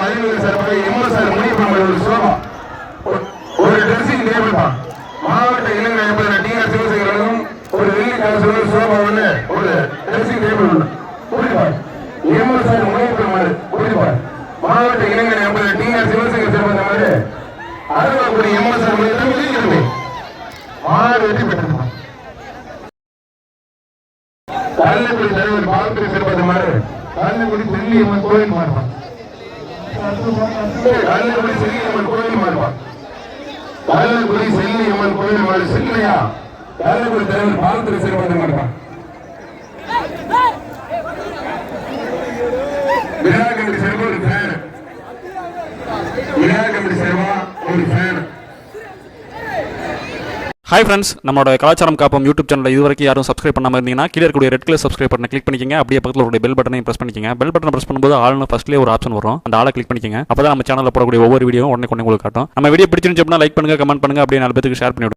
மதிப்பு சிறப்பாக MSR Muniyappan sofa ஒரு ட்ரெஸ்ஸிங் டேபிள் தான். மாவட்ட இளைஞர் என்பதில் டிஆர் சிவசேகரனும் ஒரு வெள்ளி காசு சோபா ஒன்று ஒரு ட்ரெஸ்ஸிங் டேபிள் ஒன்று புரிப்பார். எம்எஸ்ஆர் முனியப்பன் புரிப்பார். மாவட்ட இளைஞர் என்பதில் டிஆர் சிவசேகர் சிறப்பாக மாதிரி அறுபது எம்எஸ்ஆர் முனியப்பன் மாறு வெற்றி பெற்றிருப்பார். கள்ளக்குடி தலைவர் பாலத்திரி சிறப்பாக மாதிரி கள்ளக்குடி செல்லியம்மன் கோயில் மாறுவான். கள்ளக்குடி செல்லியம்மன் கோயில் மாறுவான். கள்ளக்குடி செல்லியம்மன் கோயில் மாறு செல்லையா கள்ளக்குடி தலைவர் பாலத்திரி சிறப்பாக மாறுவான். விழா கமிட்டி சிறப்பு ஒரு ஃபேன். விழா கமிட்டி சிறப்பா ஒரு ஃபேன். ஹாய் ஃப்ரெண்ட்ஸ், நம்மளோட கலாச்சாரம் காப்போம் யூடியூப் சேனல் இதுவரைக்கும் யாரும் சப்ஸ்கிரைப் பண்ணாமல் இருந்தீங்கன்னா கீழே இருக்கக்கூடிய ரெட் கலர் சப்ஸ்கிரைப் பட்டனை கிளிக் பண்ணிக்கங்க. அப்படியே பக்கத்தில் ஒரு பெல் பட்டனையும் பிரஸ் பண்ணிக்கங்க. பெல் பட்டனை பிரஸ் பண்ணும்போது ஆள்னு ஃபர்ஸ்ட்லேயே ஒரு ஆப்ஷன் வரும், அந்த ஆளை கிளிக் பண்ணிக்கங்க. அப்போ தான் நம்ம சேனலில் போடக்கூடிய ஒவ்வொரு வீடியோ உடனே உங்களுக்கு காட்டும். நம்ம வீடியோ பிடிச்சிருந்துச்சு அப்படின்னா லைக் பண்ணுங்க, கமெண்ட் பண்ணுங்க, அப்படியே 4 பேருக்கு ஷேர் பண்ணிவிடுங்க.